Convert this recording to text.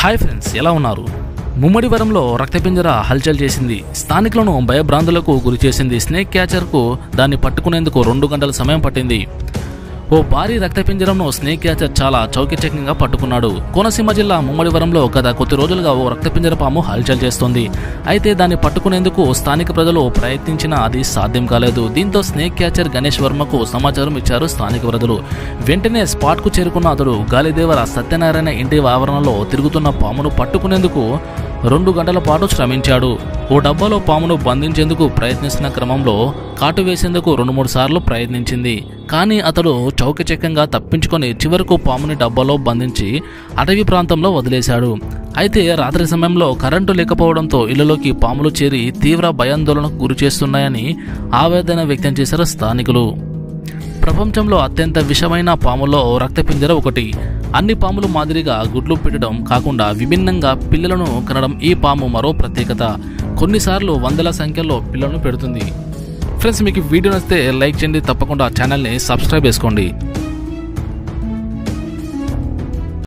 Hi friends, ఎలా ఉన్నారు? ముమ్మడివరంలో రక్తపింజర హల్చల్ చేసింది. స్థానికులను భయభ్రాంతులకు గురి చేసింది. స్నేక్ క్యాచర్కు దాన్ని పట్టుకునేందుకు 2 గంటల సమయం పట్టింది. ఓ భారీ రక్తపింజరంను స్నేక్ క్యాచర్ చాలా చౌకచక్యంగా పట్టుకున్నాడు. కోనసీమ జిల్లా ముమ్మడివరంలో గత కొద్ది రోజులుగా ఓ రక్తపింజర పాము హల్చల్ చేస్తోంది. అయితే దాన్ని పట్టుకునేందుకు స్థానిక ప్రజలు ప్రయత్నించినా అది సాధ్యం కాలేదు. దీంతో స్నేక్ క్యాచర్ గణేష్ వర్మకు సమాచారం ఇచ్చారు స్థానిక ప్రజలు. వెంటనే స్పాట్కు చేరుకున్న అతడు గాలిదేవర సత్యనారాయణ ఇంటి ఆవరణలో తిరుగుతున్న పామును పట్టుకునేందుకు 2 గంటల పాటు శ్రమించాడు. ఓ డబ్బాలో పామును బంధించేందుకు ప్రయత్నిస్తున్న క్రమంలో కాటు వేసేందుకు 2-3 సార్లు ప్రయత్నించింది. కానీ అతడు చౌకచక్యంగా తప్పించుకొని చివరకు పాముని డబ్బాలో బంధించి అటవీ ప్రాంతంలో వదిలేశాడు. అయితే రాత్రి సమయంలో కరెంటు లేకపోవడంతో ఇళ్లలోకి పాములు చేరి తీవ్ర భయాందోళనకు గురి చేస్తున్నాయని ఆవేదన వ్యక్తం చేశారు స్థానికులు. ప్రపంచంలో అత్యంత విషమైన పాముల్లో రక్తపింజర ఒకటి. అన్ని పాములు మాదిరిగా గుడ్లు పెట్టడం కాకుండా విభిన్నంగా పిల్లలను కనడం ఈ పాము మరో ప్రత్యేకత. కొన్నిసార్లు వందల సంఖ్యలో పిల్లలను పెడుతుంది. ఫ్రెండ్స్, మీకు వీడియో నచ్చితే లైక్ చేయండి, తప్పకుండా ఛానల్ని సబ్స్క్రైబ్ చేసుకోండి.